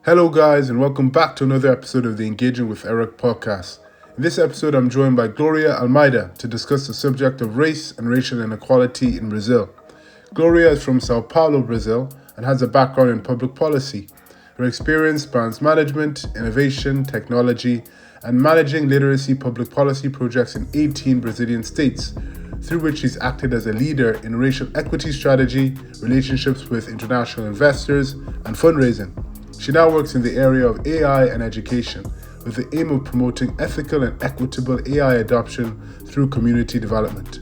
Hello, guys, and welcome back to another episode of the Engaging with Eric podcast. In this episode, I'm joined by Gloria Almeida to discuss the subject of race and racial inequality in Brazil. Gloria is from Sao Paulo, Brazil, and has a background in public policy. Her experience spans management, innovation, technology, and managing literacy public policy projects in 18 Brazilian states, through which she's acted as a leader in racial equity strategy, relationships with international investors, and fundraising. She now works in the area of AI and education, with the aim of promoting ethical and equitable AI adoption through community development.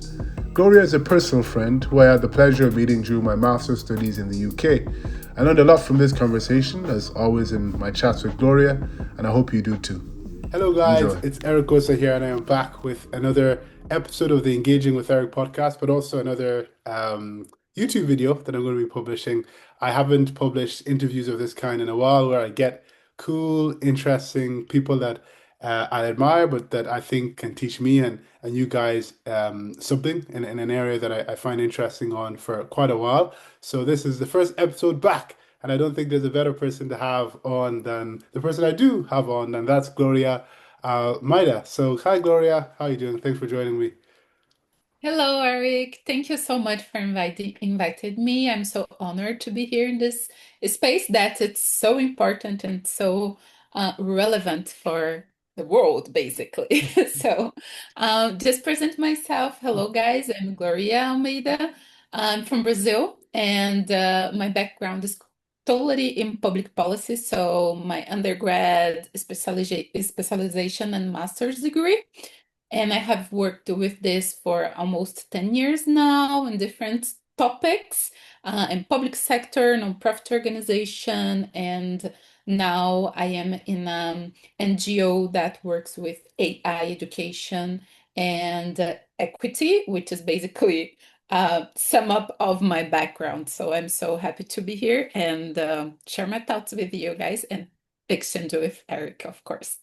Gloria is a personal friend who I had the pleasure of meeting during my master's studies in the UK. I learned a lot from this conversation, as always in my chats with Gloria, and I hope you do too. Hello, guys. Enjoy. It's Eric Gosa here, and I am back with another episode of the Engaging with Eric podcast, but also another YouTube video that I'm going to be publishing. I haven't published interviews of this kind in a while, where I get cool, interesting people that I admire, but that I think can teach me and you guys something in an area that I find interesting on for quite a while. So this is the first episode back. And I don't think there's a better person to have on than the person I do have on, and that's Gloria Maida. So, hi, Gloria. How are you doing? Thanks for joining me. Hello, Eric. Thank you so much for invited me. I'm so honored to be here in this space that it's so important and so relevant for the world, basically. So, just present myself. Hello, guys. I'm Gloria Almeida. I'm from Brazil, and my background is totally in public policy. So, my undergrad specialization and master's degree. And I have worked with this for almost 10 years now in different topics in public sector, nonprofit organization, and now I am in an NGO that works with AI education and equity, which is basically sum up of my background. So I'm so happy to be here and share my thoughts with you guys and exchange with Eric, of course.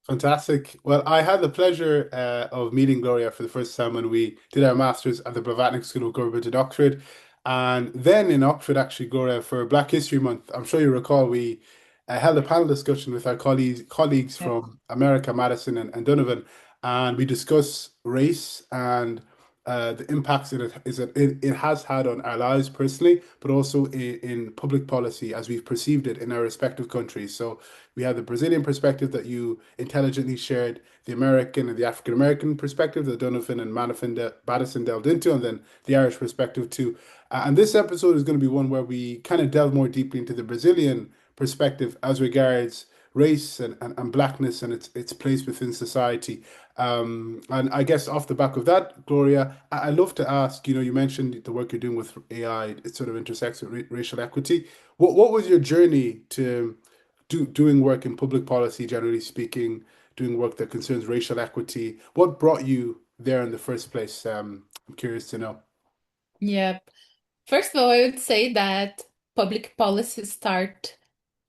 Fantastic. Well, I had the pleasure of meeting Gloria for the first time when we did our masters at the Blavatnik School of Government in Oxford. And then in Oxford, actually, Gloria, for Black History Month, I'm sure you recall, we held a panel discussion with our colleagues Yeah. from America, Madison, and Donovan. And we discussed race and the impacts that it has had on our lives personally, but also in public policy as we've perceived it in our respective countries. So we have the Brazilian perspective that you intelligently shared, the American and the African American perspective that Donovan and Madison delved into, and then the Irish perspective too. And this episode is going to be one where we kind of delve more deeply into the Brazilian perspective as regards race and blackness and its place within society. And I guess off the back of that, Gloria, I'd love to ask, you mentioned the work you're doing with AI, it sort of intersects with racial equity. What was your journey to doing work in public policy, generally speaking, doing work that concerns racial equity? What brought you there in the first place? I'm curious to know. Yeah. First of all, I would say that public policy started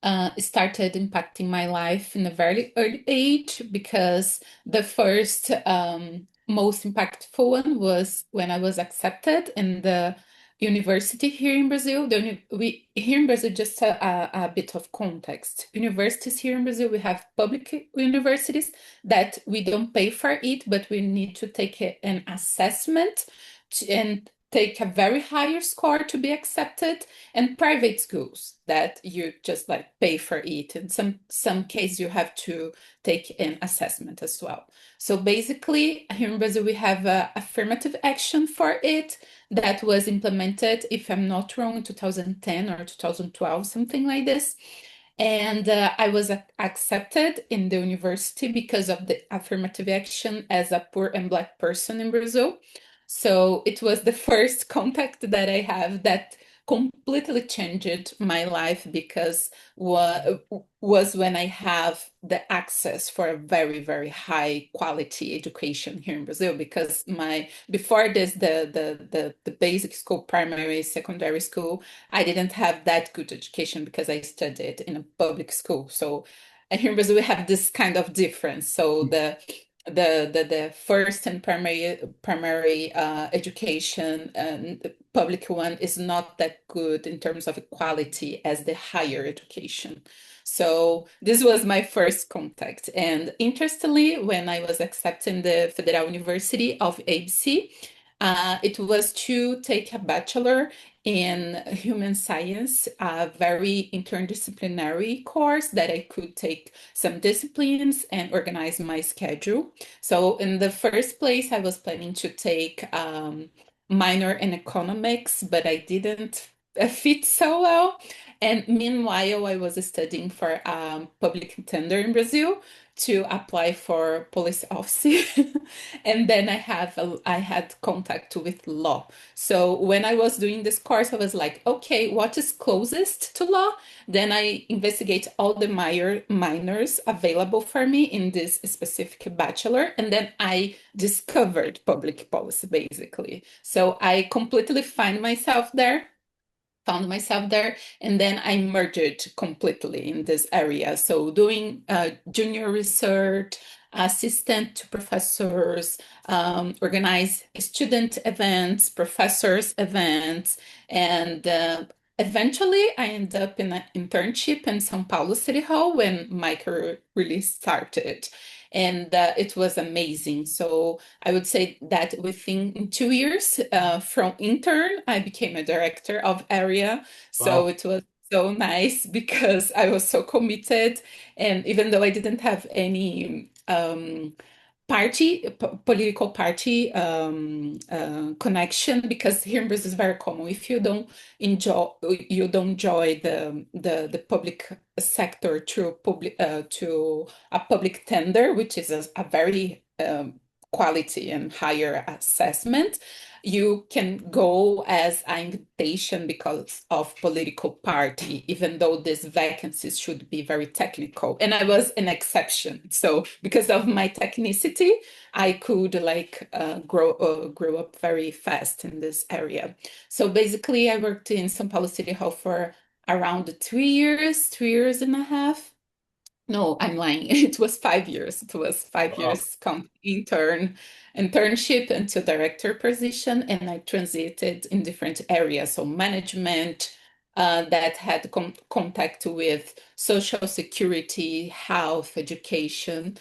impacting my life in a very early age because the first most impactful one was when I was accepted in the university here in Brazil. We here in Brazil, just a bit of context. Universities here in Brazil, we have public universities that we don't pay for it, but we need to take an assessment and take a very higher score to be accepted, and private schools that you just like pay for it. In some case you have to take an assessment as well. So basically here in Brazil we have a affirmative action for it that was implemented, if I'm not wrong, in 2010 or 2012, something like this. And I was accepted in the university because of the affirmative action as a poor and Black person in Brazil. So it was the first contact that I have that completely changed my life because was when I have the access for a very, very high quality education here in Brazil. Because my before this, the basic school, primary, secondary school, I didn't have that good education because I studied in a public school. So and here in Brazil we have this kind of difference. So the first and primary education and the public one is not that good in terms of equality as the higher education. So this was my first contact. And interestingly, when I was accepted in the Federal University of ABC, it was to take a bachelor in human science, a very interdisciplinary course that I could take some disciplines and organize my schedule. So in the first place, I was planning to take minor in economics, but I didn't fit so well. And meanwhile, I was studying for public tender in Brazil to apply for police officer. And then I had contact with law. So when I was doing this course, I was like, okay, what is closest to law? Then I investigate all the minors available for me in this specific bachelor, and then I discovered public policy basically. So I completely found myself there, and then I merged completely in this area. So doing junior research, assistant to professors, organize student events, professors events, and eventually I ended up in an internship in São Paulo City Hall when my career really started. And it was amazing. So I would say that within 2 years from intern, I became a director of area. So Wow. it was so nice because I was so committed. And even though I didn't have any political party connection, because here in Brazil is very common. If you don't enjoy the public sector to a public tender, which is a very quality and higher assessment, you can go as an invitation because of political party, even though these vacancies should be very technical. And I was an exception. So because of my technicity, I could like grow up very fast in this area. So basically, I worked in São Paulo City Hall for around 3 years, 3 years and a half. No, I'm lying. It was 5 years. It was five Wow. years internship into director position, and I transited in different areas. So management that had contact with social security, health, education.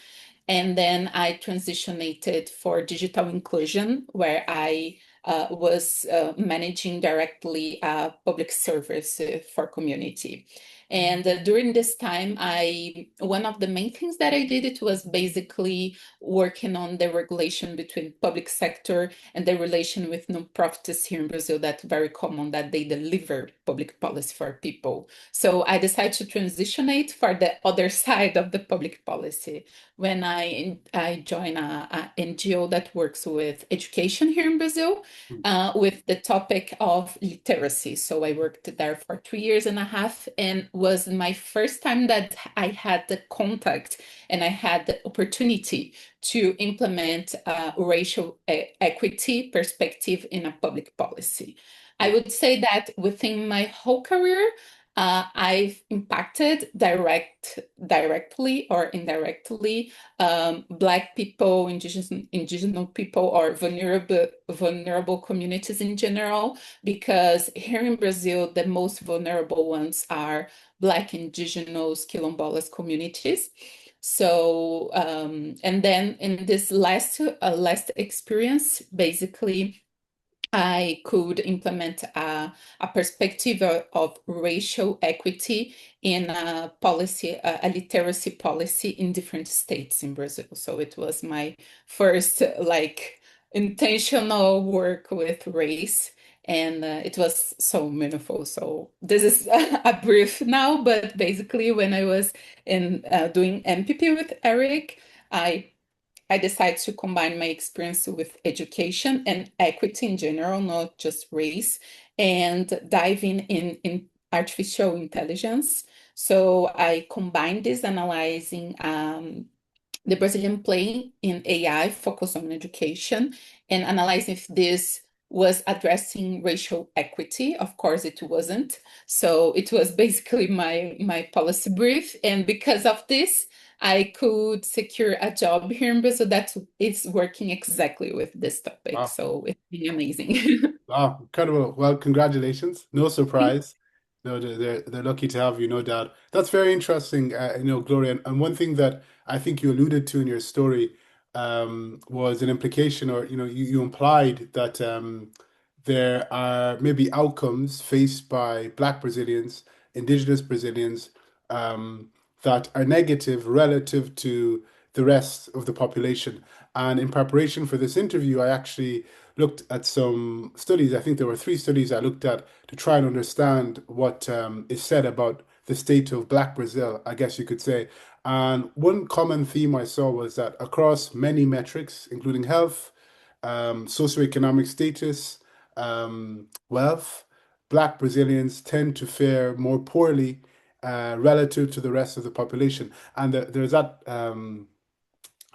And then I transitioned for digital inclusion, where I was managing directly public service for community. And during this time, I one of the main things that I did it was basically working on the regulation between public sector and the relation with nonprofits here in Brazil. That's very common that they deliver public policy for people. So I decided to transition it for the other side of the public policy when I joined a NGO that works with education here in Brazil with the topic of literacy. So I worked there for 3 years and a half, and was my first time that I had the contact and I had the opportunity to implement racial equity perspective in a public policy. I would say that within my whole career, I've impacted directly or indirectly Black people, indigenous people, or vulnerable communities in general, because here in Brazil, the most vulnerable ones are Black, indigenous, quilombolas communities. So, and then in this last experience, basically, I could implement a perspective of racial equity in a policy, a literacy policy in different states in Brazil. So it was my first like intentional work with race, and it was so meaningful. So this is a brief now, but basically when I was in doing MPP with Eric, I I decided to combine my experience with education and equity in general, not just race, and diving in artificial intelligence. So I combined this analyzing the Brazilian play in AI focused on education and analyzing if this was addressing racial equity. Of course, it wasn't. So it was basically my policy brief. And because of this, I could secure a job here in Brazil that is working exactly with this topic. Wow. So it's been amazing. Wow, incredible. Well, congratulations. No surprise. No, they're lucky to have you, no doubt. That's very interesting, Gloria. And one thing that I think you alluded to in your story was an implication, or you implied that there are maybe outcomes faced by Black Brazilians, Indigenous Brazilians, um, that are negative relative to the rest of the population. And in preparation for this interview, I actually looked at some studies. I think there were three studies I looked at to try and understand what is said about the state of Black Brazil, I guess you could say. And one common theme I saw was that across many metrics, including health, socioeconomic status, wealth, Black Brazilians tend to fare more poorly relative to the rest of the population. And there's that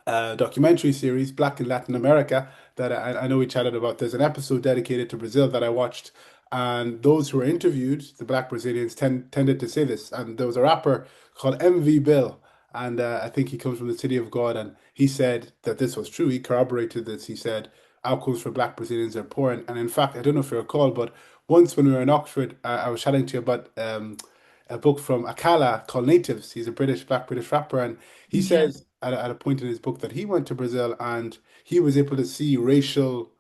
documentary series, Black in Latin America, that I know we chatted about. There's an episode dedicated to Brazil that I watched, and those who were interviewed, the Black Brazilians, tended to say this. And there was a rapper called MV Bill, and I think he comes from the City of God, and he said that this was true. He corroborated this. He said outcomes for Black Brazilians are poor, and in fact, I don't know if you recall, but once when we were in Oxford, I was chatting to you about a book from Akala called Natives. He's a Black British rapper, and he Yeah. says at a point in his book that he went to Brazil and he was able to see racial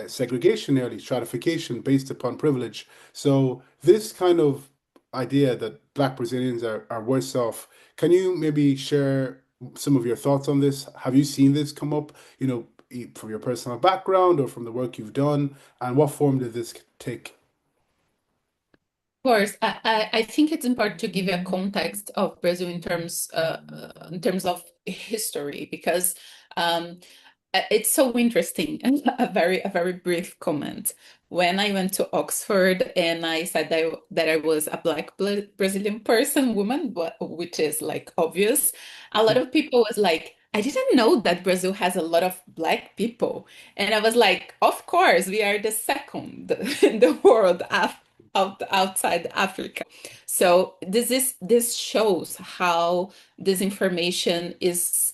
segregation, nearly stratification based upon privilege. So this kind of idea that Black Brazilians are worse off, can you maybe share some of your thoughts on this? Have you seen this come up, from your personal background or from the work you've done? And what form did this take? Of course, I think it's important to give you a context of Brazil in terms of history because um, it's so interesting. A very brief comment. When I went to Oxford and I said that I was a Brazilian person, woman, which is like obvious, a lot of people was like, I didn't know that Brazil has a lot of Black people. And I was like, of course, we are the second in the world outside Africa. So this shows how this information is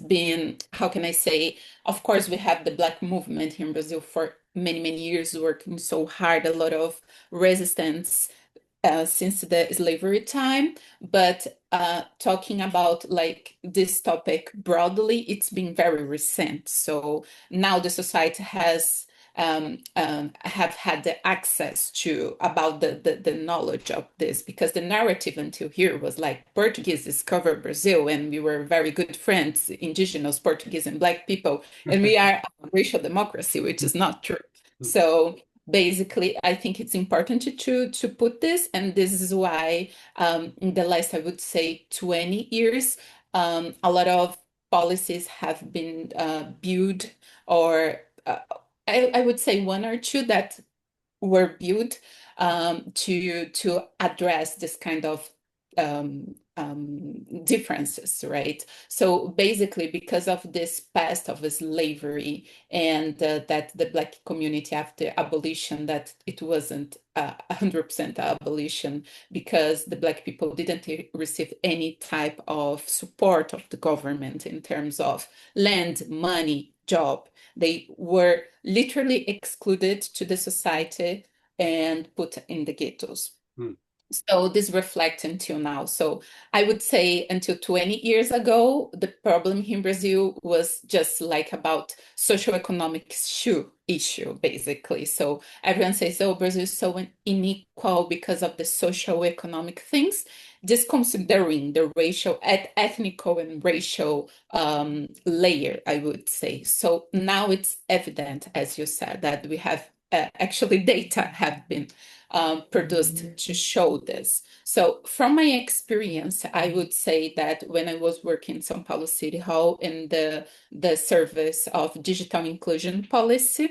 being, how can I say, of course, we have the Black movement here in Brazil for many years working so hard, a lot of resistance since the slavery time. But talking about like this topic broadly, it's been very recent. So now the society has have had the access to about the knowledge of this because the narrative until here was like Portuguese discovered Brazil and we were very good friends, indigenous Portuguese and Black people, and we are a racial democracy, which is not true. So basically, I think it's important to put this, and this is why in the last, I would say, 20 years, a lot of policies have been built, or I would say one or two that were built to address this kind of differences, right? So basically, because of this past of slavery and that the Black community after abolition, that it wasn't 100% abolition because the Black people didn't receive any type of support of the government in terms of land, money, job. They were literally excluded to the society and put in the ghettos. Hmm. So this reflects until now. So I would say until 20 years ago, the problem in Brazil was just like about socioeconomic issue, basically. So everyone says, oh, Brazil is so unequal because of the socioeconomic things, disconsidering the racial, ethnical and racial layer, I would say. So now it's evident, as you said, that we have actually data have been produced to show this. So, from my experience, I would say that when I was working in São Paulo City Hall in the service of digital inclusion policy,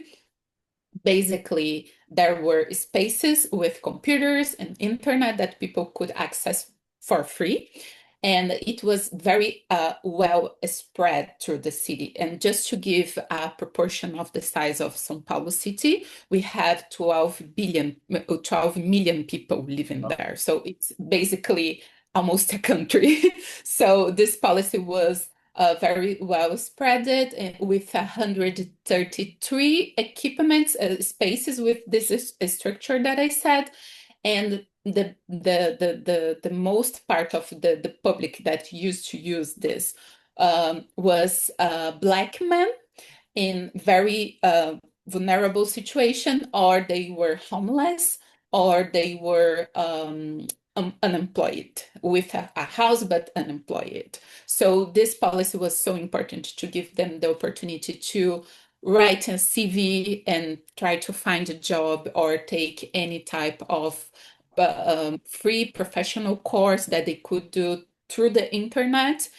basically there were spaces with computers and internet that people could access for free. and it was very well spread through the city. And just to give a proportion of the size of São Paulo city, we have 12 million people living Oh, there. So it's basically almost a country. So this policy was very well spread with 133 equipment spaces with this structure that I said. And the most part of the public that used to use this was Black men in very vulnerable situation, or they were homeless, or they were unemployed with a house but unemployed. So this policy was so important to give them the opportunity to write a CV and try to find a job or take any type of free professional course that they could do through the internet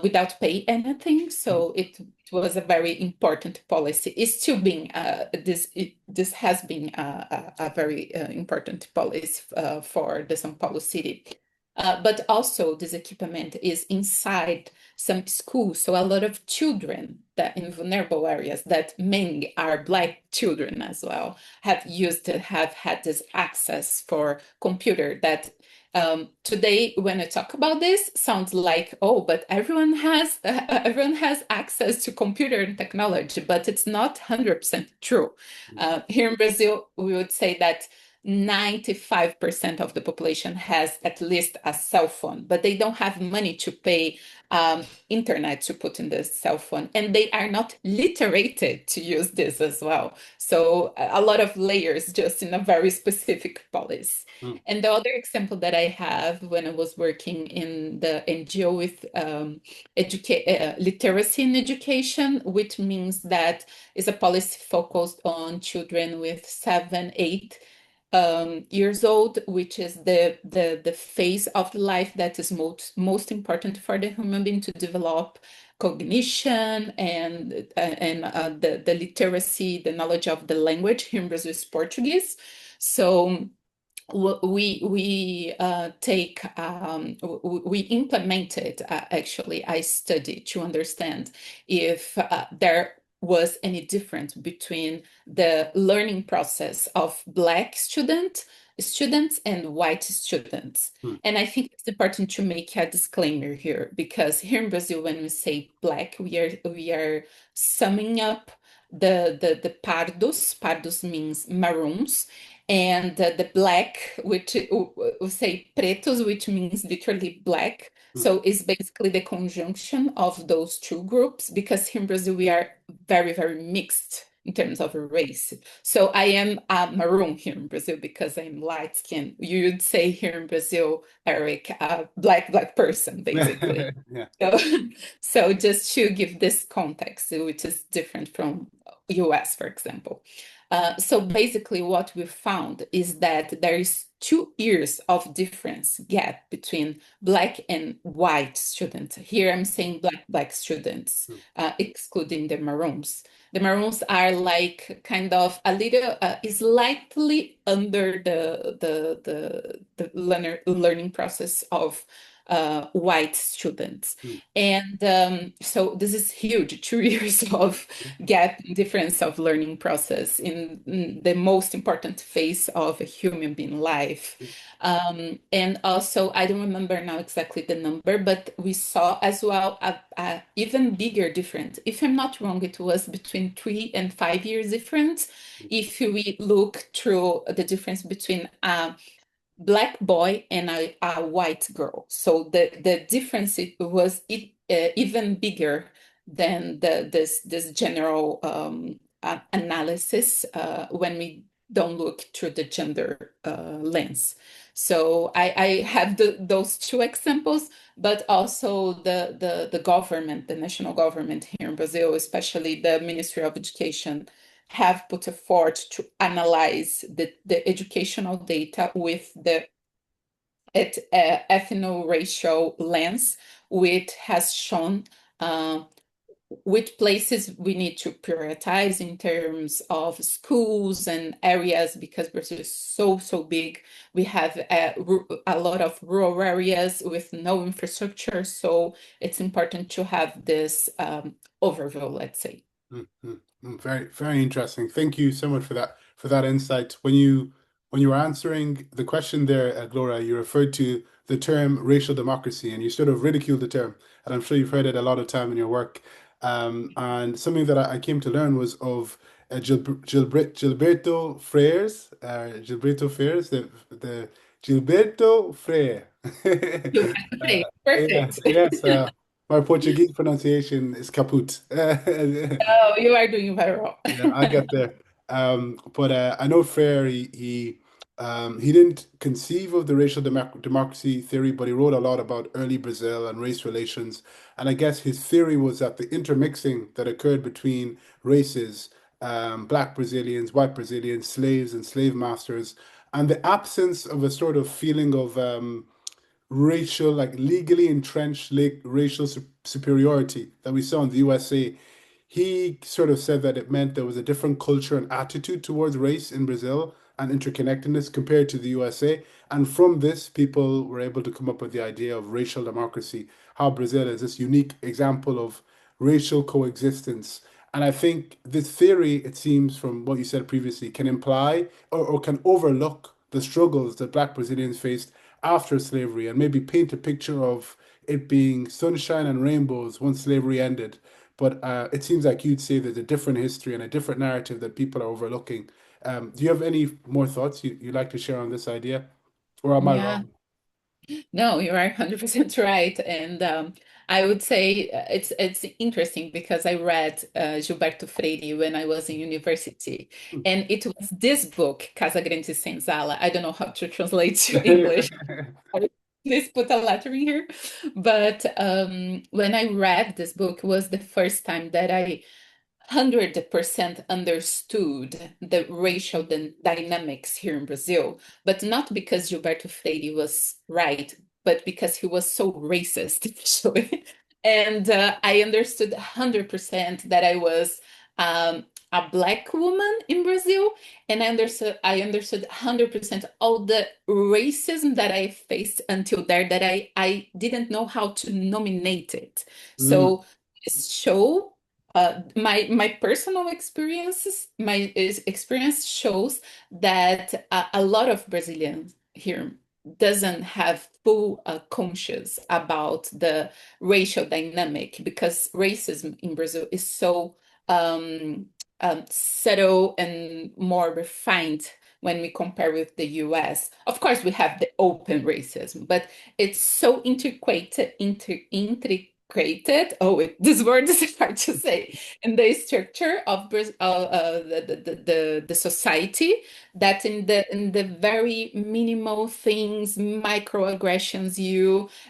without pay anything. So it was a very important policy. It's still being this has been a very important policy for the São Paulo city. But also this equipment is inside some schools. So a lot of children that in vulnerable areas that mainly are Black children as well have had this access for computer that today, when I talk about this, sounds like, oh, but everyone has access to computer and technology, but it's not 100% true. Here in Brazil, we would say that 95% of the population has at least a cell phone, but they don't have money to pay internet to put in the cell phone, and they are not literated to use this as well. So a lot of layers just in a very specific policy. mm, And the other example that I have when I was working in the NGO with literacy in education, which means that is a policy focused on children with 7, 8 years old, which is the phase of life that is most important for the human being to develop cognition and the literacy, the knowledge of the language. Here in Brazil is Portuguese. So we implemented actually a study to understand if there was any difference between the learning process of Black students and white students. mm, And I think it's important to make a disclaimer here, because here in Brazil, when we say Black, we are summing up the pardos. Pardos means maroons, and the black, which we say pretos, which means literally black. mm, So it's basically the conjunction of those two groups, because here in Brazil we are very, very mixed in terms of race. So I am a maroon here in Brazil because I'm light skinned. You would say here in Brazil, Eric, a black person, basically. yeah. So, so just to give this context, which is different from US, for example. So basically what we found is that there is 2 years of difference gap between Black and white students. Here I'm saying Black students, Mm, excluding the Maroons. The Maroons are like kind of a little, slightly under the learning process of white students. mm, And so this is huge, 2 years of gap difference of learning process in the most important phase of a human being life. mm, And also, I don't remember now exactly the number, but we saw as well a even bigger difference. If I'm not wrong, it was between 3 and 5 years difference. If we look through the difference between Black boy and a white girl. So the difference even bigger than this general analysis when we don't look through the gender lens. So I have those two examples, but also the government, the national government here in Brazil, especially the Ministry of Education, have put effort to analyze the educational data with the ethno-racial lens, which has shown uh, which places we need to prioritize in terms of schools and areas because Brazil is so big. We have a lot of rural areas with no infrastructure, so it's important to have this overview, let's say. Mm, mm, mm. Very, very interesting. Thank you so much for that insight. When you were answering the question there, Gloria, you referred to the term racial democracy, and you sort of ridiculed the term. And I'm sure you've heard it a lot of time in your work. And something that I came to learn was of Gilberto Freires, the Gilberto Freire. You have to Uh, say, yeah, perfect. yes. My Portuguese pronunciation is kaput. Oh, you are doing very well. Yeah, I get there. But I know Frere, he didn't conceive of the racial democracy theory, but he wrote a lot about early Brazil and race relations. And I guess his theory was that the intermixing that occurred between races, Black Brazilians, white Brazilians, slaves and slave masters, and the absence of a sort of feeling of racial, like legally entrenched racial superiority that we saw in the USA. He sort of said that it meant there was a different culture and attitude towards race in Brazil and interconnectedness compared to the USA. And from this, people were able to come up with the idea of racial democracy, how Brazil is this unique example of racial coexistence. And I think this theory, it seems from what you said previously, can imply or can overlook the struggles that Black Brazilians faced after slavery and maybe paint a picture of it being sunshine and rainbows once slavery ended. But it seems like you'd say there's a different history and a different narrative that people are overlooking. Do you have any more thoughts you'd like to share on this idea? Or am I Yeah. wrong? No, you are 100% right. And I would say it's interesting because I read Gilberto Freire when I was in university. And it was this book, Casa Grande Senzala. I don't know how to translate to English. Please put a letter in here. But when I read this book, it was the first time that I 100% understood the racial dynamics here in Brazil, but not because Gilberto Freire was right, but because he was so racist, actually. And I understood 100% that I was a Black woman in Brazil, and I understood 100% all the racism that I faced until there that I didn't know how to nominate it. Mm, So this show my personal experiences, experience shows that a lot of Brazilians here doesn't have full conscious about the racial dynamic because racism in Brazil is so um, subtle and more refined when we compare with the US. Of course, we have the open racism, but it's so integrated. Oh, this word is hard to say. In the structure of the society, that in the very minimal things, microaggressions,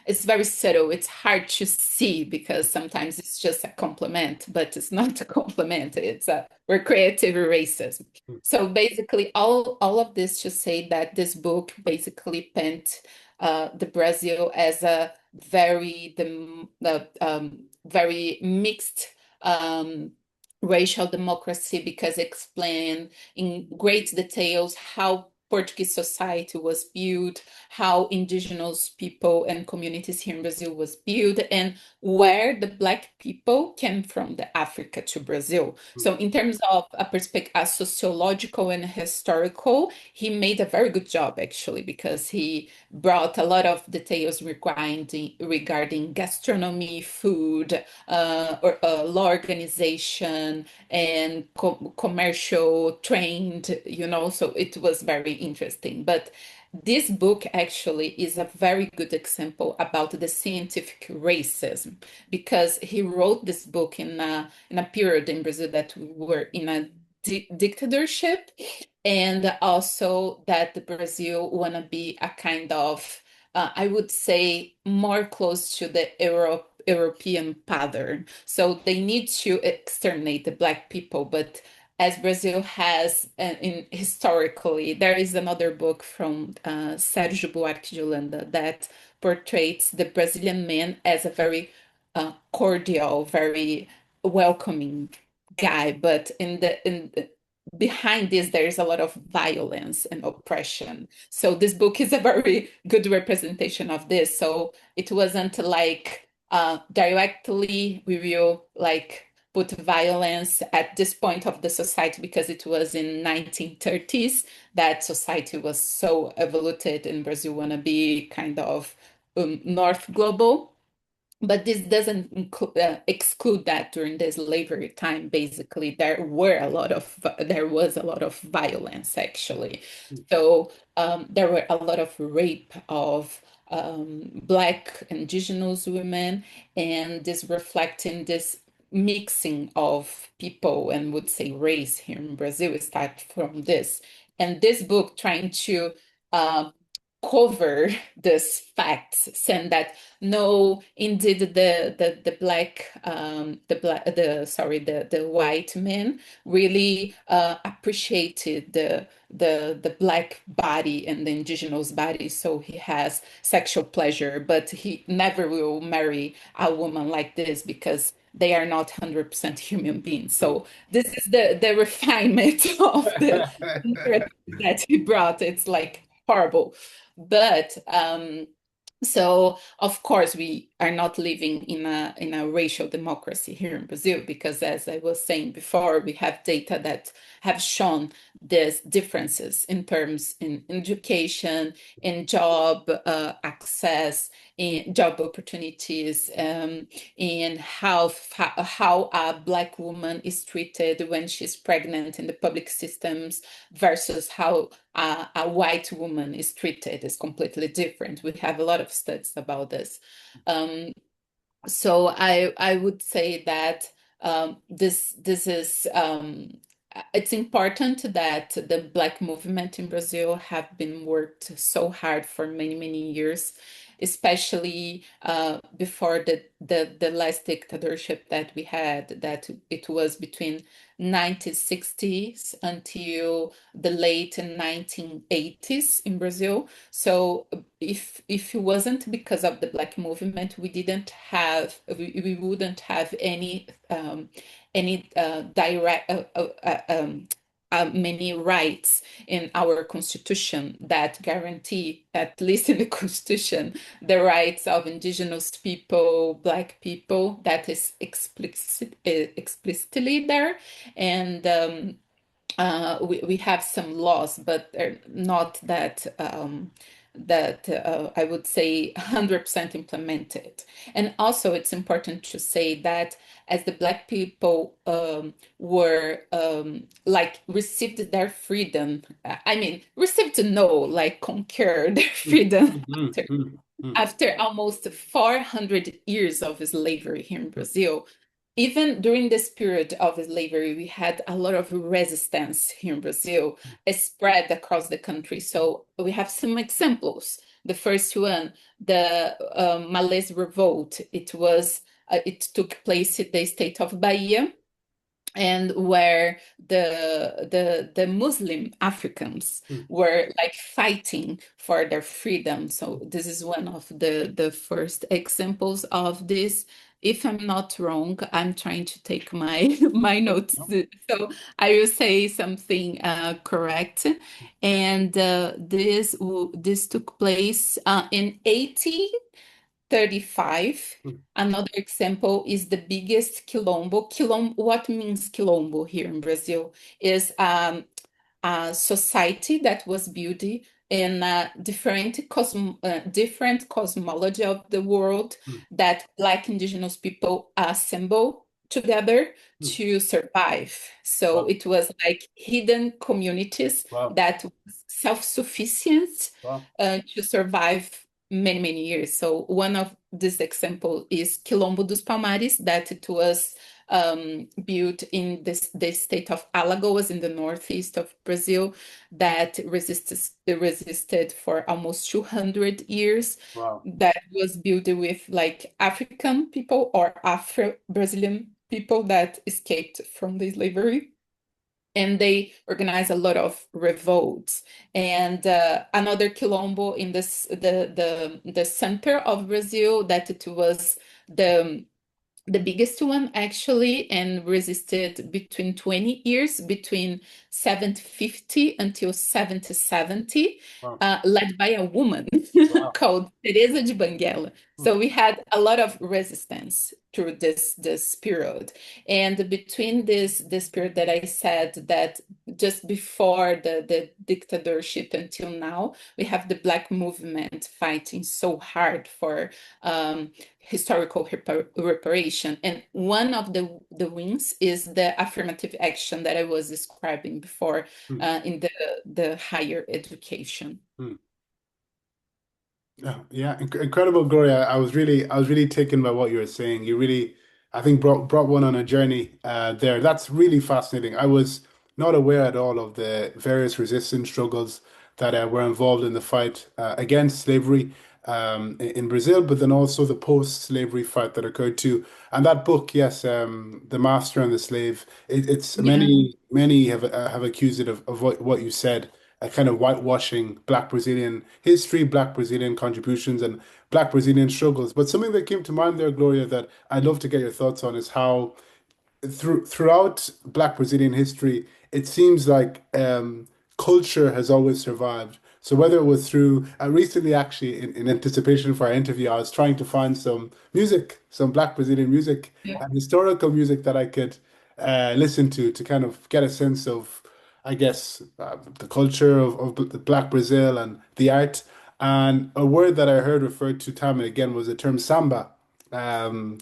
it's very subtle. It's hard to see because sometimes it's just a compliment, but it's not a compliment. It's a recreative racism. mm, So basically, all of this to say that this book basically paint the Brazil as a very mixed um, racial democracy because explain in great details how Portuguese society was built, how indigenous people and communities here in Brazil was built, and where the Black people came from the Africa to Brazil. mm, So in terms of a perspective, a sociological and historical, he made a very good job actually because he brought a lot of details regarding gastronomy, food, or law organization, and commercial trained, so it was very interesting. But this book actually is a very good example about the scientific racism because he wrote this book in a period in Brazil that we were in a dictatorship, and also that the Brazil want to be a kind of, I would say, more close to the European pattern. So they need to exterminate the Black people, but as Brazil has, historically, there is another book from Sérgio Buarque de Holanda that portrays the Brazilian man as a very cordial, very welcoming guy, but behind this there is a lot of violence and oppression. So this book is a very good representation of this. So it wasn't like directly we will like put violence at this point of the society because it was in 1930s that society was so evolved in Brazil wanna be kind of North global. But this doesn't exclude that during the slavery time, basically, there was a lot of violence, actually. So there were a lot of rape of Black indigenous women, and this reflecting this mixing of people and would say race here in Brazil start from this. And this book trying to uh, cover this facts, saying that no, indeed, the white men really appreciated the black body and the indigenous body, so he has sexual pleasure, but he never will marry a woman like this because they are not 100% human beings. So this is the refinement of the narrative that he brought. It's like horrible, but so of course we are not living in a racial democracy here in Brazil because as I was saying before, we have data that have shown these differences in terms in education, in job access, in job opportunities, in how a Black woman is treated when she's pregnant in the public systems versus how a white woman is treated is completely different. We have a lot of studies about this. Um, so I would say that this is it's important that the Black movement in Brazil have been worked so hard for many years, especially before the last dictatorship that we had, that it was between 1960s until the late 1980s in Brazil. So if it wasn't because of the Black movement, we wouldn't have any direct many rights in our constitution that guarantee, at least in the constitution, the rights of indigenous people, Black people, that is explicitly there. And we have some laws, but they're not that I would say 100% implemented. And also, it's important to say that as the Black people were like received their freedom, I mean, received to know, like conquer their freedom Mhm, after mhm, mhm. after almost 400 years of slavery here in Brazil. Even during this period of slavery, we had a lot of resistance here in Brazil, spread across the country. So we have some examples. The first one, the Malays Revolt. It took place in the state of Bahia, and where the Muslim Africans Mm. were like fighting for their freedom. So this is one of the first examples of this. If I'm not wrong, I'm trying to take my my notes, No. so I will say something correct. And this took place in 35. Mm, Another example is the biggest quilombo. Quilombo, what means quilombo here in Brazil is a society that was built in a different cosmology of the world, mm, that Black indigenous people assemble together mm. to survive. So Wow, it was like hidden communities wow, that was self-sufficient wow, to survive many years. So one of this example is Quilombo dos Palmares, that it was built in the state of Alagoas in the northeast of Brazil, that resisted for almost 200 years. wow. That was built with like African people or Afro-Brazilian people that escaped from the slavery, and they organized a lot of revolts. And another quilombo in the center of Brazil, that it was the the biggest one actually, and resisted between 20 years, between 750 until 770, Wow. led by a woman Wow. called Teresa de Banguela. Hmm. So we had a lot of resistance through this period. And between this period that I said, that just before the dictatorship until now, we have the Black movement fighting so hard for historical reparation. And one of the wins is the affirmative action that I was describing before, Hmm. in the higher education. Hmm. Yeah, yeah, incredible, Gloria. I was really taken by what you were saying. You really, I think, brought one on a journey there. That's really fascinating. I was not aware at all of the various resistance struggles that were involved in the fight against slavery in Brazil, but then also the post-slavery fight that occurred too. And that book, yes, The Master and the Slave. It's Yeah, many have accused it of what you said, a kind of whitewashing Black Brazilian history, Black Brazilian contributions, and Black Brazilian struggles. But something that came to mind there, Gloria, that I'd love to get your thoughts on is how throughout Black Brazilian history, it seems like culture has always survived. So whether it was through recently, actually, in anticipation for our interview, I was trying to find some music, some Black Brazilian music yeah, and historical music that I could listen to kind of get a sense of, I guess, the culture of the Black Brazil and the art. And a word that I heard referred to time and again was the term samba. Um,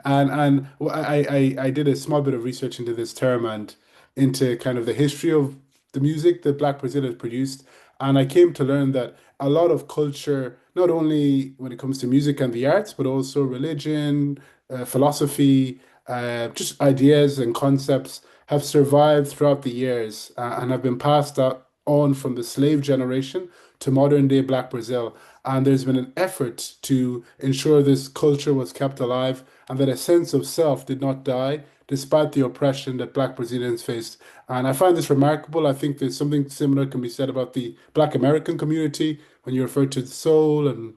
and I did a small bit of research into this term and into kind of the history of the music that Black Brazil has produced. And I came to learn that a lot of culture, not only when it comes to music and the arts, but also religion, philosophy, just ideas and concepts have survived throughout the years and have been passed on from the slave generation to modern day Black Brazil. And there's been an effort to ensure this culture was kept alive and that a sense of self did not die despite the oppression that Black Brazilians faced. And I find this remarkable. I think there's something similar can be said about the Black American community when you refer to the soul and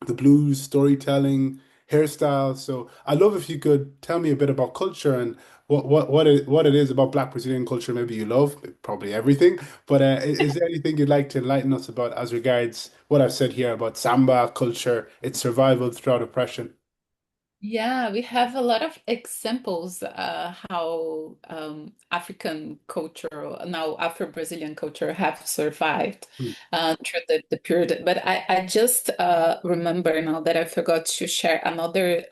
the blues, storytelling, hairstyles. So I'd love if you could tell me a bit about culture and what it is about Black Brazilian culture. Maybe you love probably everything, but is there anything you'd like to enlighten us about as regards what I've said here about samba culture, its survival throughout oppression? yeah. We have a lot of examples how African culture, now Afro-Brazilian culture, have survived Mm, through the period. But I just remember now that I forgot to share another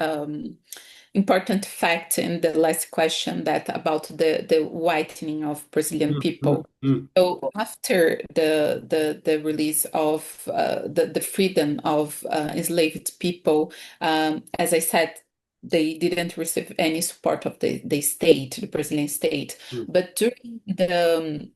important fact in the last question, that about the whitening of Brazilian mm, mm, people. mm, So after the release of the freedom of enslaved people, as I said, they didn't receive any support of the state, the Brazilian state. mm, But during the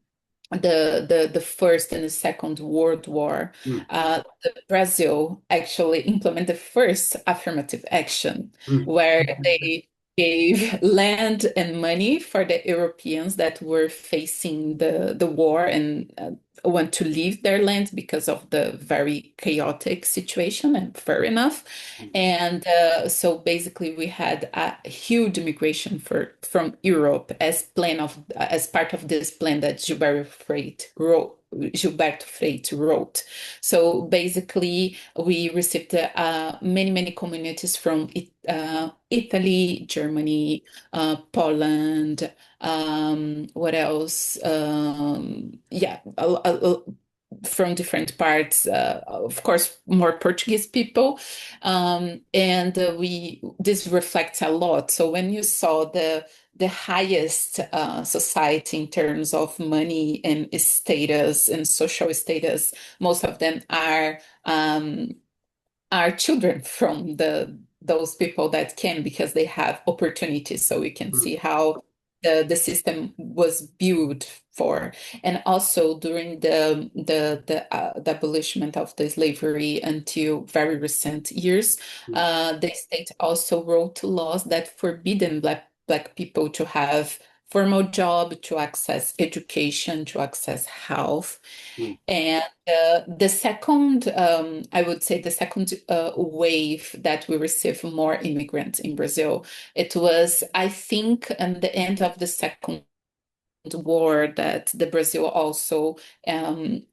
First and the Second World War, mm, Brazil actually implemented the first affirmative action, mm, where they gave land and money for the Europeans that were facing the war and want to leave their land because of the very chaotic situation, and fair enough. mm, And so basically, we had a huge immigration from Europe as part of this plan that Gilberto Freit wrote. So basically, we received many communities from Italy, Germany, Poland. What else? Yeah, from different parts. Of course, more Portuguese people, and we this reflects a lot. So when you saw the highest society in terms of money and status and social status, most of them are children from those people that came because they have opportunities. So we can mm, see how the system was built for. And also during the abolishment of the slavery until very recent years, the state also wrote laws that forbidden black people to have formal job, to access education, to access health. mm, And the second, I would say, the second wave that we received more immigrants in Brazil, it was, I think, at the end of the Second War that the Brazil also um,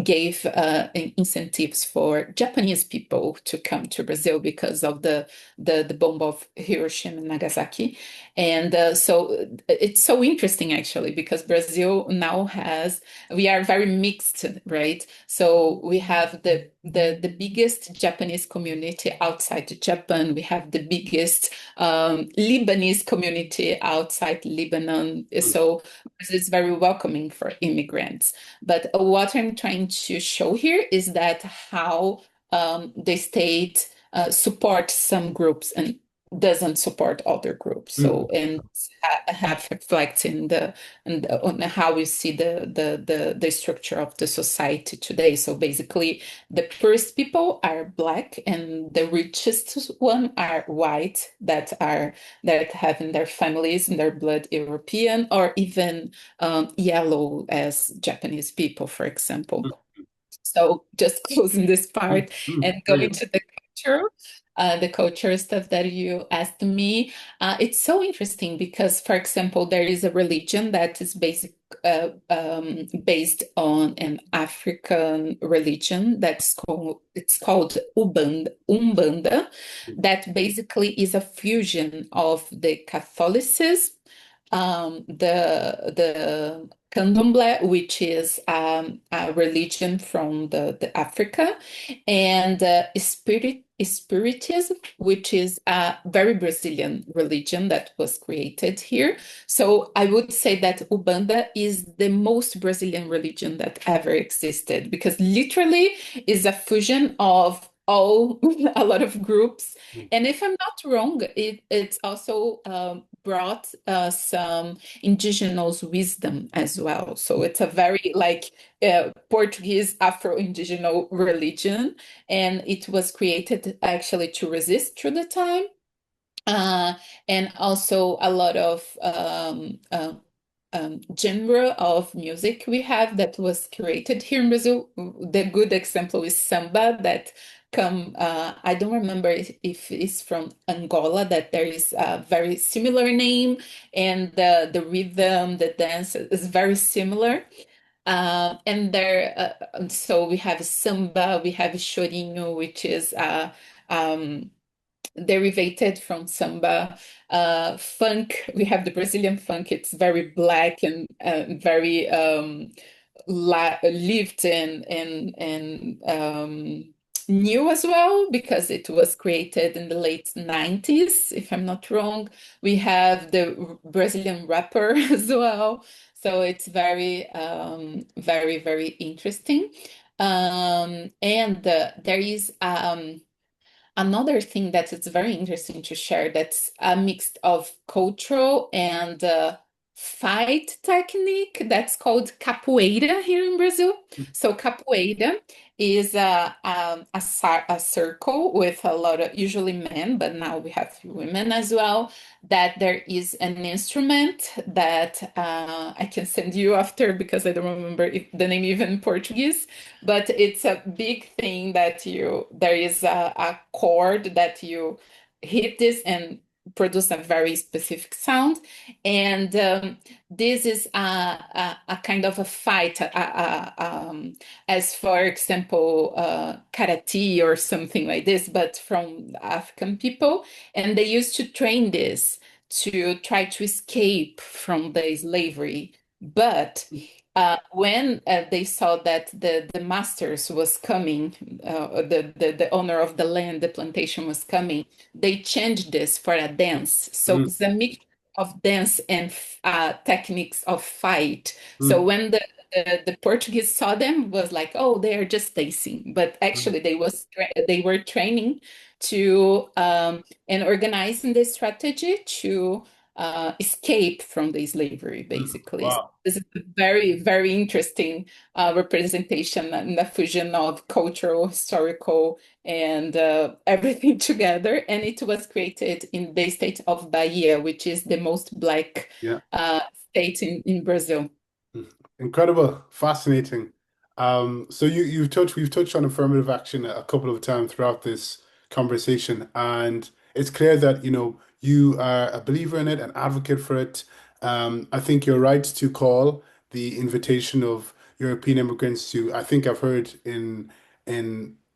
gave incentives for Japanese people to come to Brazil because of the bomb of Hiroshima and Nagasaki. And so it's so interesting actually because Brazil now has, we are very mixed, right? So we have the biggest Japanese community outside Japan. We have the biggest Lebanese community outside Lebanon. mm, So it's very welcoming for immigrants. But what I'm trying to show here is that how the state supports some groups and doesn't support other groups. mm, So and have reflects on how we see the structure of the society today. So basically, the poorest people are black, and the richest one are white that have in their families, in their blood, European or even yellow as Japanese people, for example. mm, So just closing this mm, part and going brilliant. to the culture stuff that you asked me. It's so interesting because, for example, there is a religion that is based on an African religion it's called Umbanda, that basically is a fusion of the Catholicism, the Candomblé, which is a religion from the Africa, and Spiritism, which is a very Brazilian religion that was created here. So I would say that Ubanda is the most Brazilian religion that ever existed because literally is a fusion of all a lot of groups. Mm, And if I'm not wrong, it's also brought some indigenous wisdom as well. So it's a very like Portuguese Afro-Indigenous religion, and it was created actually to resist through the time. Uh, and also a lot of genre of music we have that was created here in Brazil. The good example is samba that I don't remember if it's from Angola, that there is a very similar name, and the rhythm, the dance is very similar. So we have samba, we have chorinho, which is um, derivated from samba. Funk, we have the Brazilian funk. It's very black and very lived and new as well because it was created in the late 90s, if I'm not wrong. We have the Brazilian rapper as well. So it's very, very interesting. And there is another thing that is very interesting to share, that's a mix of cultural and fight technique that's called capoeira here in Brazil. mm, So capoeira is a circle with a lot of usually men, but now we have women as well. That there is an instrument that I can send you after because I don't remember the name even in Portuguese, but it's a big thing that there is a chord that you hit this and produce a very specific sound. And this is a kind of a fight, as for example, karate or something like this, but from African people. And they used to train this to try to escape from the slavery. But when they saw that the masters was coming, the owner of the land, the plantation was coming, they changed this for a dance. So mm, it's a mix of dance and techniques of fight. So mm, when the Portuguese saw them, was like, oh, they are just dancing, but mm, actually they were training to and organizing the strategy to escape from the slavery, basically. Wow. This is a very, very interesting representation and the fusion of cultural, historical, and everything together. And it was created in the state of Bahia, which is the most Black Yeah. uh, state in Brazil. Mm. Incredible, fascinating. So we've touched on affirmative action a couple of times throughout this conversation, and it's clear that you are a believer in it, an advocate for it. I think you're right to call the invitation of European immigrants to. I think I've heard in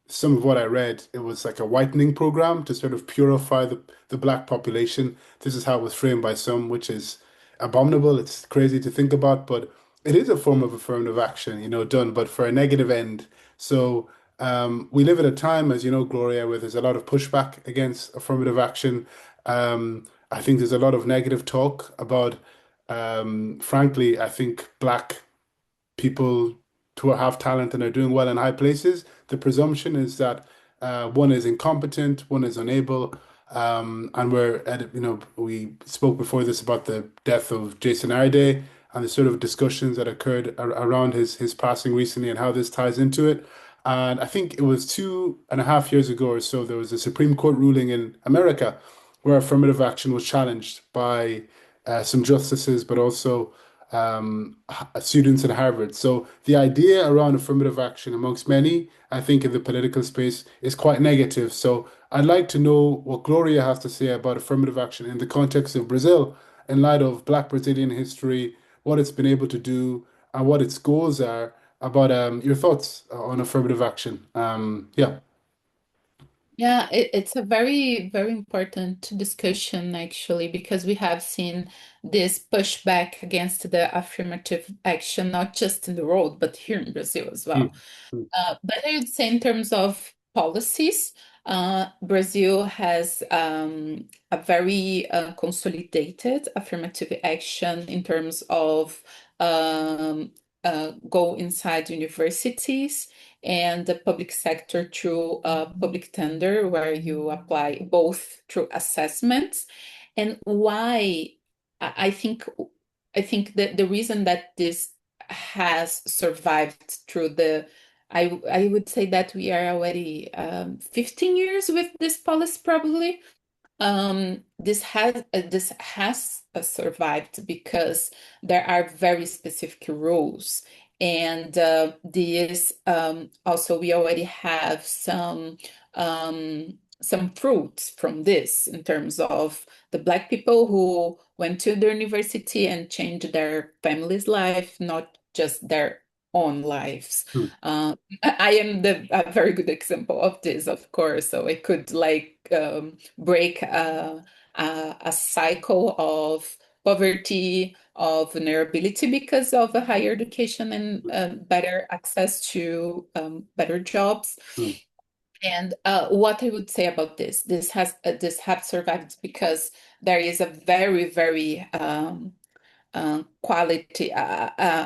some of what I read, it was like a whitening program to sort of purify the black population. This is how it was framed by some, which is abominable. It's crazy to think about, but it is a form of affirmative action, done, but for a negative end. So we live at a time, as you know, Gloria, where there's a lot of pushback against affirmative action. I think there's a lot of negative talk about, frankly, I think black people who have talent and are doing well in high places, the presumption is that one is incompetent, one is unable, and we spoke before this about the death of Jason Arde and the sort of discussions that occurred around his passing recently and how this ties into it. And I think it was 2.5 years ago or so, there was a Supreme Court ruling in America where affirmative action was challenged by some justices, but also students at Harvard. So the idea around affirmative action amongst many, I think, in the political space is quite negative. So I'd like to know what Gloria has to say about affirmative action in the context of Brazil, in light of Black Brazilian history, what it's been able to do, and what its goals are. About your thoughts on affirmative action. Yeah. Yeah, it's a very, very important discussion actually, because we have seen this pushback against the affirmative action, not just in the world, but here in Brazil as well. Mm, mm, But I would say in terms of policies, Brazil has a very consolidated affirmative action in terms of go inside universities and the public sector through public tender, where you apply both through assessments. And why I think that the reason that this has survived through I would say that we are already 15 years with this policy probably. This has survived because there are very specific rules, and these also we already have some fruits from this in terms of the Black people who went to the university and changed their family's life, not just their own lives. mm, I am a very good example of this, of course. So I could break a cycle of poverty, of vulnerability because of a higher education and better access to better jobs. mm, And what I would say about this has survived because there is a very, very quality,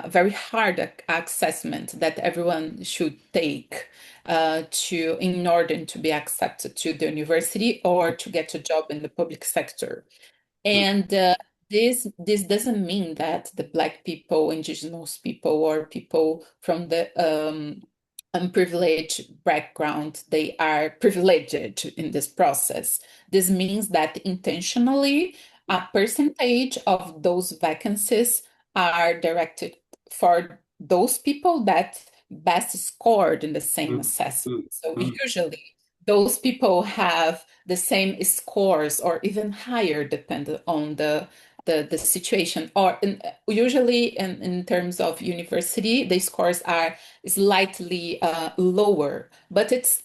very hard assessment that everyone should take to in order to be accepted to the university or to get a job in the public sector. mm, And this doesn't mean that the Black people, indigenous people, or people from the unprivileged background, they are privileged in this process. This means that intentionally a percentage of those vacancies are directed for those people that best scored in the same mm, assessment. mm, So mm, usually those people have the same scores or even higher depending on the situation, or usually in terms of university the scores are slightly lower, but it's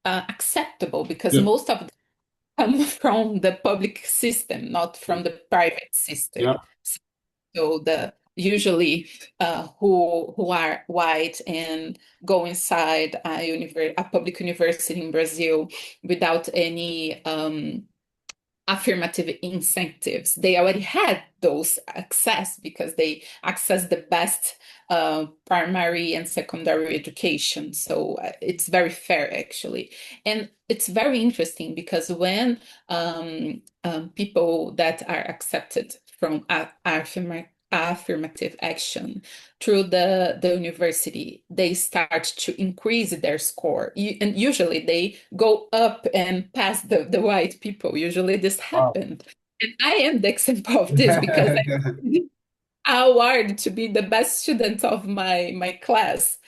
acceptable because yeah. most of them come from the public system, not from Mm, the private system. yeah. So the usually who are white and go inside a public university in Brazil without any affirmative incentives. They already had those access because they access the best primary and secondary education. So it's very fair, actually. And it's very interesting because when people that are accepted from affirmative action through the university, they start to increase their score. And usually they go up and pass the white people. Usually this Wow. happened. And I am the example of this because I award to be the best student of my class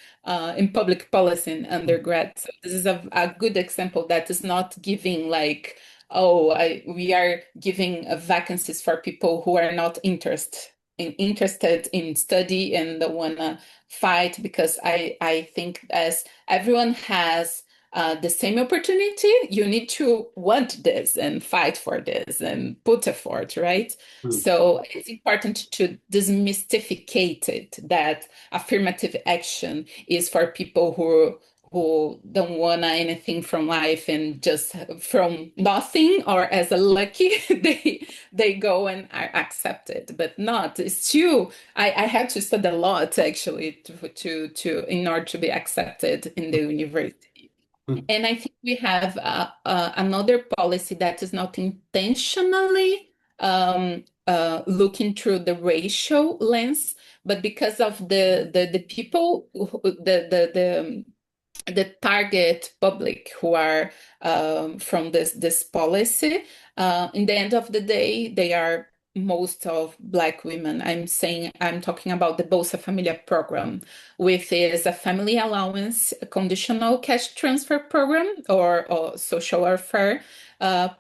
in public policy in undergrad. So this is a good example that is not giving like, oh, we are giving vacancies for people who are not interested in study and don't wanna fight because I think as everyone has the same opportunity, you need to want this and fight for this and put effort, right? Mm, So it's important to demystify it that affirmative action is for people who don't want anything from life and just from nothing or as a lucky they go and are accepted, but not. It's true. I had to study a lot actually to in order to be accepted in the university. mm, And I think we have another policy that is not intentionally looking through the racial lens, but because of the people, the target public who are from this policy. In the end of the day, they are most of Black women. I'm talking about the Bolsa Familia program, which is a family allowance, a conditional cash transfer program, or social welfare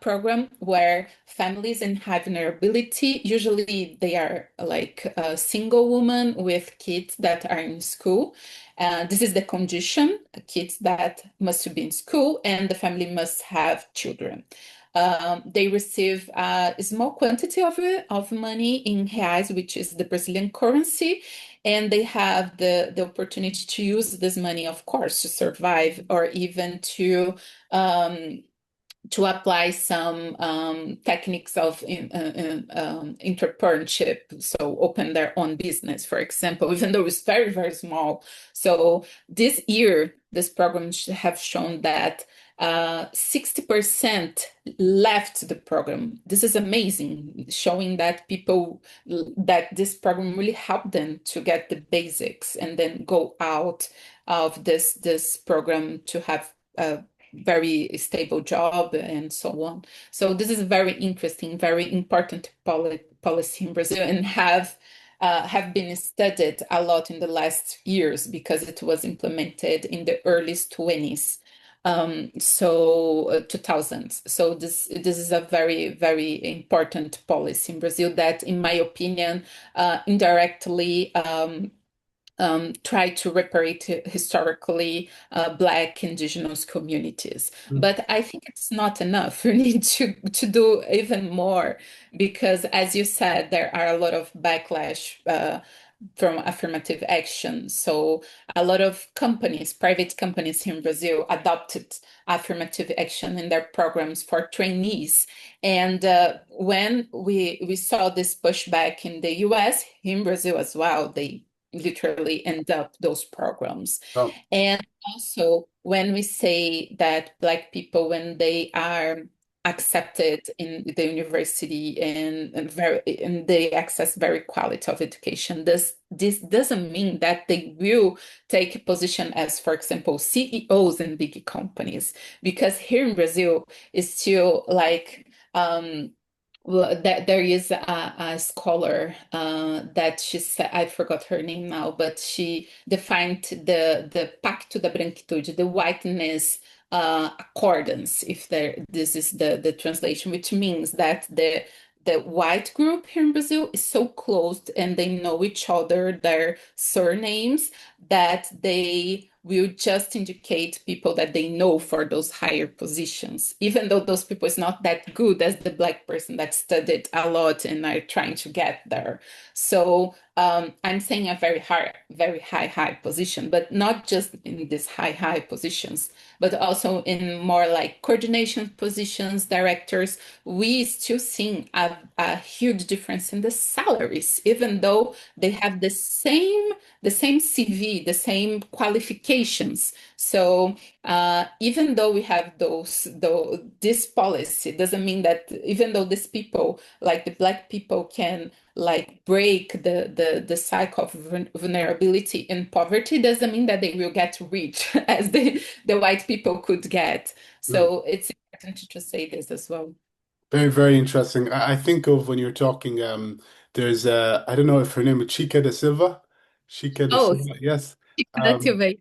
program where families in high vulnerability, usually they are like a single woman with kids that are in school. This is the condition, kids that must be in school and the family must have children. They receive a small quantity of money in reais, which is the Brazilian currency, and they have the opportunity to use this money, of course, to survive or even um, to apply some techniques of entrepreneurship, so open their own business, for example, even though it's very, very small. So this year, this program have shown that 60% left the program. This is amazing, showing that people, that this program really helped them to get the basics and then go out of this program to have very stable job and so on. So this is very interesting, very important policy in Brazil, and have been studied a lot in the last years because it was implemented in the early 20s. 2000s. So this is a very, very important policy in Brazil that, in my opinion, indirectly try to reparate historically Black indigenous communities. mm. But I think it's not enough. We need to do even more because, as you said, there are a lot of backlash from affirmative action. So a lot of companies, private companies in Brazil, adopted affirmative action in their programs for trainees. And when we saw this pushback in the US, in Brazil as well, they literally end up those programs. Oh, And also, when we say that Black people, when they are accepted in the university and they access very quality of education, this doesn't mean that they will take a position as, for example, CEOs in big companies, because here in Brazil is still like well, that there is a scholar that she said, I forgot her name now, but she defined the pacto da branquitude, the whiteness accordance, if this is the translation, which means that the white group here in Brazil is so closed and they know each other, their surnames, that they will just indicate people that they know for those higher positions, even though those people is not that good as the Black person that studied a lot and are trying to get there. So I'm saying a very high position, but not just in these high positions, but also in more like coordination positions, directors. We still seeing a huge difference in the salaries, even though they have the same CV, the same qualifications. So even though we have this policy, doesn't mean that even though these people, like the Black people, can like break the cycle of vulnerability and poverty, doesn't mean that they will get rich as the white people could get. Mm. So it's important to just say this as well. Very, very interesting. I think of when you're talking, there's I don't know if her name is Chica da Silva. Chica da Oh, Silva, yes. that you Um, may.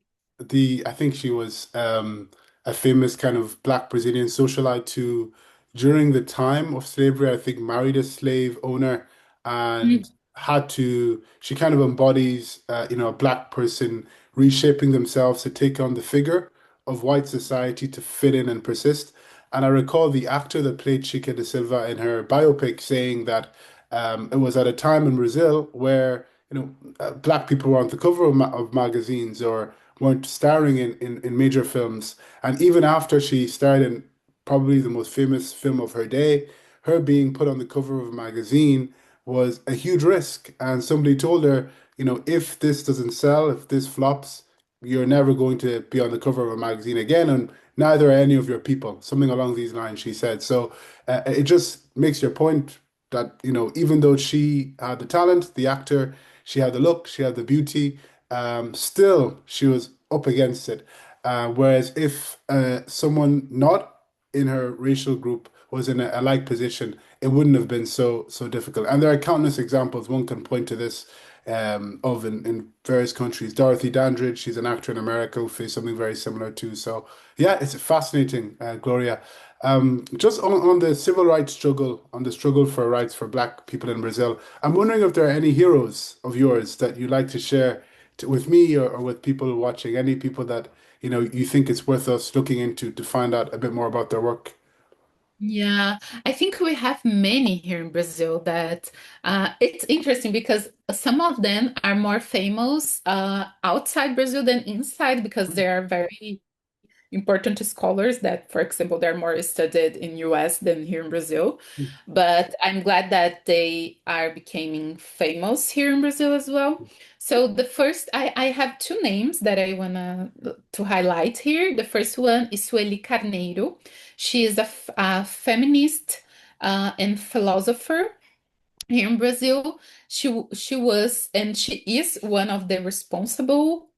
I think she was a famous kind of black Brazilian socialite who, during the time of slavery, I think married a slave owner and she kind of embodies, a black person reshaping themselves to take on the figure of white society to fit in and persist. And I recall the actor that played Chica da Silva in her biopic saying that it was at a time in Brazil where, black people were on the cover of magazines or weren't starring in major films. And even after she starred in probably the most famous film of her day, her being put on the cover of a magazine was a huge risk. And somebody told her, if this doesn't sell, if this flops, you're never going to be on the cover of a magazine again, and neither are any of your people. Something along these lines, she said. So it just makes your point that, even though she had the talent, the actor, she had the look, she had the beauty, still she was up against it. Whereas if someone not in her racial group was in a like position, it wouldn't have been so difficult. And there are countless examples one can point to this of in various countries. Dorothy Dandridge, she's an actor in America who faced something very similar too. So yeah, it's fascinating, Gloria. Just on the civil rights struggle, on the struggle for rights for Black people in Brazil, I'm wondering if there are any heroes of yours that you'd like to share with me or with people watching, any people that you think it's worth us looking into to find out a bit more about their work. Yeah, I think we have many here in Brazil that it's interesting because some of them are more famous outside Brazil than inside because they are very important scholars that, for example, they're more studied in US than here in Brazil. But I'm glad that they are becoming famous here in Brazil as well. So the first, I have two names that I wanna to highlight here. The first one is Sueli Carneiro. She is a feminist and philosopher here in Brazil. She was and she is one of the responsible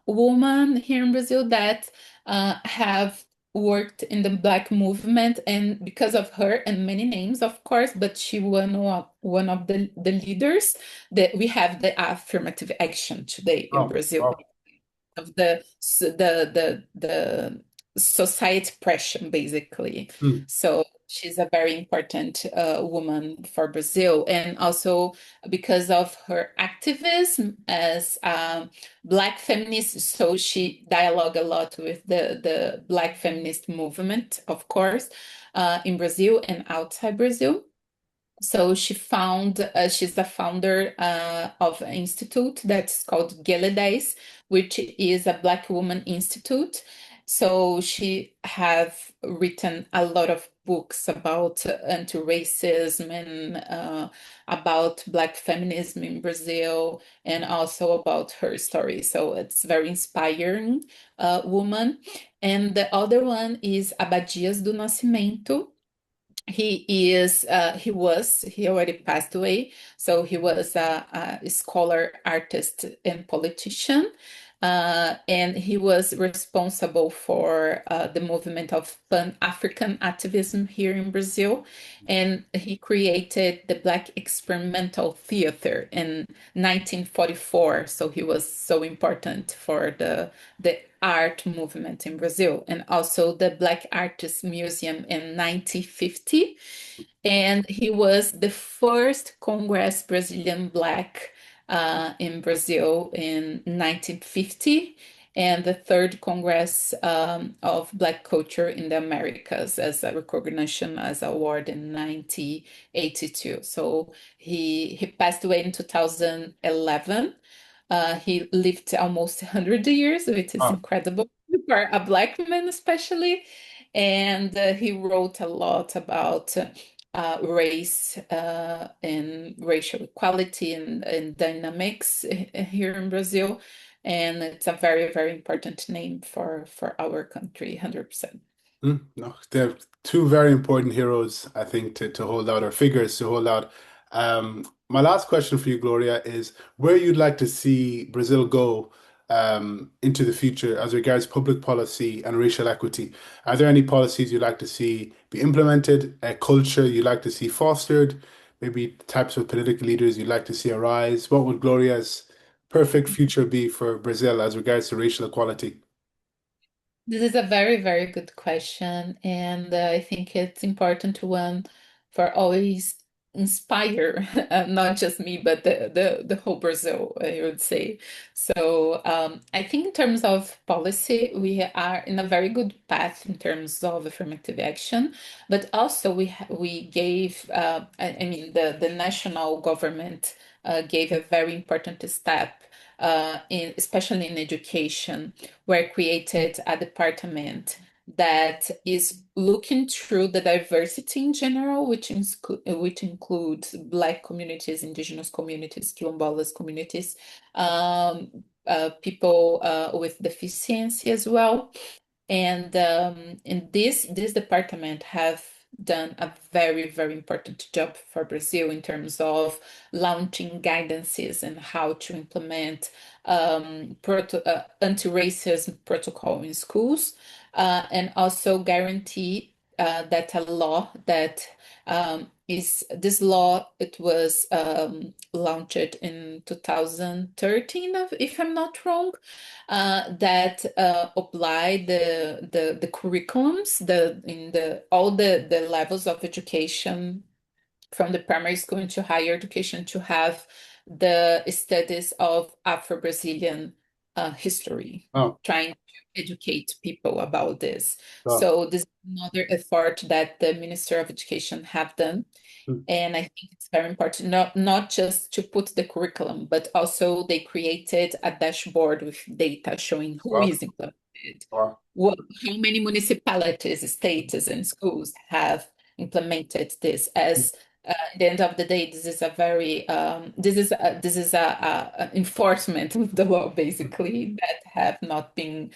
women here in Brazil that have worked in the Black movement, and because of her and many names, of course, but she one of the leaders that we have the affirmative action today in Oh, Brazil wow. of the society pressure basically. Hmm. So she's a very important woman for Brazil, and also because of her activism as Black feminist. So she dialogue a lot with the Black feminist movement, of course, in Brazil and outside Brazil. So she's the founder of an institute that's called Geledes, which is a Black Woman Institute. So she have written a lot of books about anti-racism and about Black feminism in Brazil, and also about her story. So it's very inspiring woman. And the other one is Abadias do Nascimento. He already passed away, so he was a scholar, artist, and politician. And he was responsible for the movement of Pan-African activism here in Brazil. And he created the Black Experimental Theater in 1944. So he was so important for the art movement in Brazil, and also the Black Artists Museum in 1950. And he was the first Congress Brazilian Black in Brazil in 1950. and the third Congress of Black Culture in the Americas as a recognition as award in 1982. So he passed away in 2011. He lived almost 100 years, which is Oh. incredible for a Black man, especially. And he wrote a lot about race and racial equality and dynamics here in Brazil. And it's a very, very important name for our country, 100%. No, they're two very important heroes, I think, to hold out, or figures to hold out. My last question for you, Gloria, is where you'd like to see Brazil go into the future as regards public policy and racial equity. Are there any policies you'd like to see be implemented, a culture you'd like to see fostered, maybe types of political leaders you'd like to see arise? What would Gloria's perfect future be for Brazil as regards to racial equality? This is a very, very good question, and I think it's important one for always inspire not just me, but the whole Brazil, I would say. So I think in terms of policy, we are in a very good path in terms of affirmative action, but also we gave, I mean, the national government gave a very important step, especially in education were created a department that is looking through the diversity in general, which includes Black communities, Indigenous communities, Quilombolas communities, people with deficiency as well. And in this department have done a very, very important job for Brazil in terms of launching guidances and how to implement anti-racism protocol in schools, and also guarantee that a law that is this law, it was launched in 2013, if I'm not wrong, that apply the curriculums in the all the levels of education from the primary school into higher education to have the studies of Afro-Brazilian history, Oh, trying to educate people about this. oh, So this is another effort that the Minister of Education have done. mm, And I think it's very important, not just to put the curriculum, but also they created a dashboard with data showing who wow, is implemented, wow. what, how many municipalities, states, and schools have implemented this. As at the end of the day, this is a very this is a enforcement of the law basically that have not been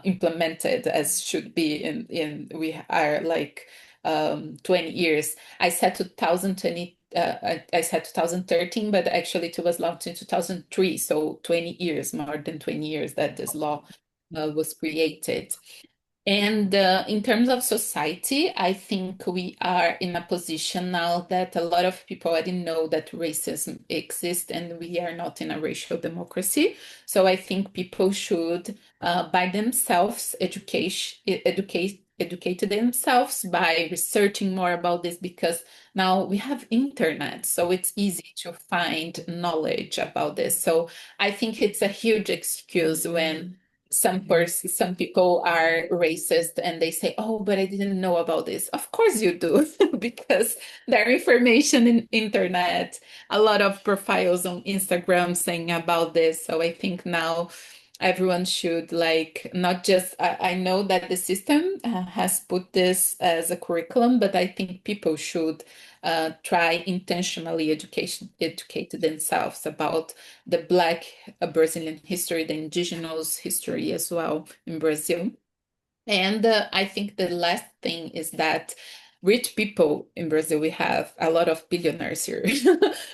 implemented as should be in we are like 20 years. I said 2020, I said 2013, but actually it was launched in 2003. So 20 years, more than 20 years that this law was created. And in terms of society, I think we are in a position now that a lot of people already know that racism exists and we are not in a racial democracy. So I think people should, by themselves, educate themselves by researching more about this because now we have internet, so it's easy to find knowledge about this. So I think it's a huge excuse when some people are racist and they say, oh, but I didn't know about this. Of course you do, because there are information in internet, a lot of profiles on Instagram saying about this. So I think now everyone should like not just I know that the system has put this as a curriculum, but I think people should try intentionally educate themselves about the Black Brazilian history, the indigenous history as well in Brazil. And I think the last thing is that rich people in Brazil, we have a lot of billionaires here.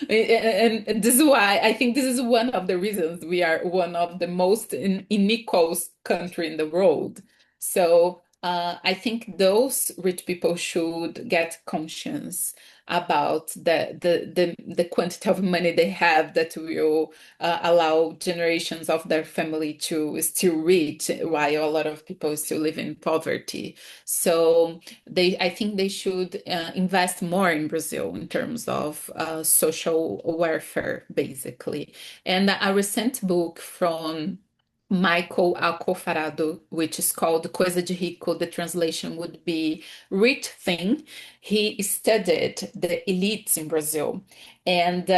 And this is why I think this is one of the reasons we are one of the most unequal country in the world. So I think those rich people should get conscious about the quantity of money they have that will allow generations of their family to still reach while a lot of people still live in poverty. So I think they should invest more in Brazil in terms of social welfare, basically. And a recent book from Michael Alcofarado, which is called Coisa de Rico. The translation would be Rich Thing. He studied the elites in Brazil, and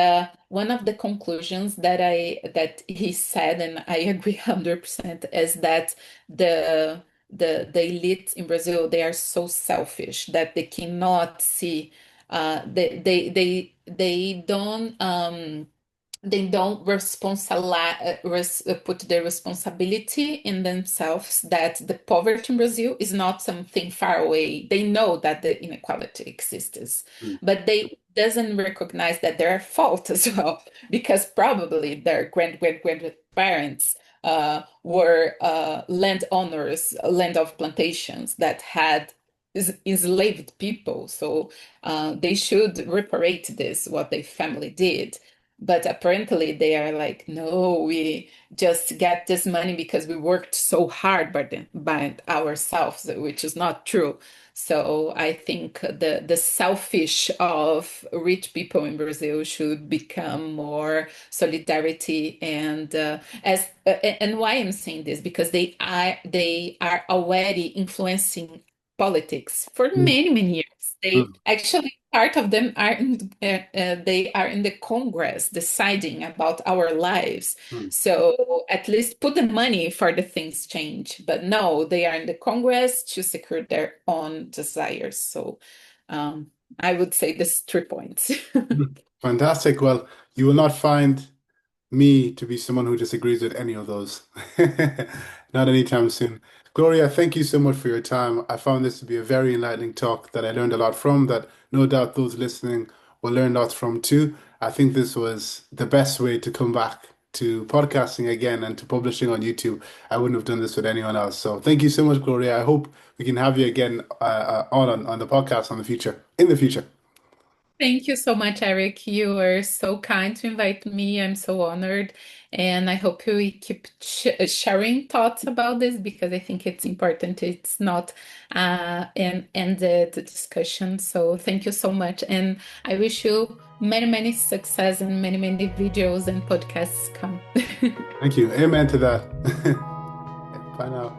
one of the conclusions that he said, and I agree 100%, is that the the elites in Brazil, they are so selfish that they cannot see, they don't. They don't put the responsibility in themselves that the poverty in Brazil is not something far away. They know that the inequality exists, Mm, but they doesn't recognize that they're at fault as well, because probably their grandparents were landowners, land of plantations that had enslaved people. So they should reparate this, what their family did. But apparently they are like, no, we just get this money because we worked so hard by ourselves, which is not true. So I think the selfish of rich people in Brazil should become more solidarity, and why I'm saying this, because they are already influencing politics for mm, many years. They mm, actually, part of them are they are in the Congress deciding about our lives. mm. So at least put the money for the things change. But no, they are in the Congress to secure their own desires. So um, I would say this 3 points. Fantastic. Well, you will not find me to be someone who disagrees with any of those. Not anytime soon. Gloria, thank you so much for your time. I found this to be a very enlightening talk that I learned a lot from, that no doubt those listening will learn lots from too. I think this was the best way to come back to podcasting again and to publishing on YouTube. I wouldn't have done this with anyone else. So thank you so much, Gloria. I hope we can have you again on the podcast in the future. Thank you so much, Eric. You were so kind to invite me. I'm so honored. And I hope we keep sharing thoughts about this, because I think it's important. It's not an ended discussion. So thank you so much. And I wish you many, many success and many, many videos and podcasts come. Thank you. Amen to that. Bye now.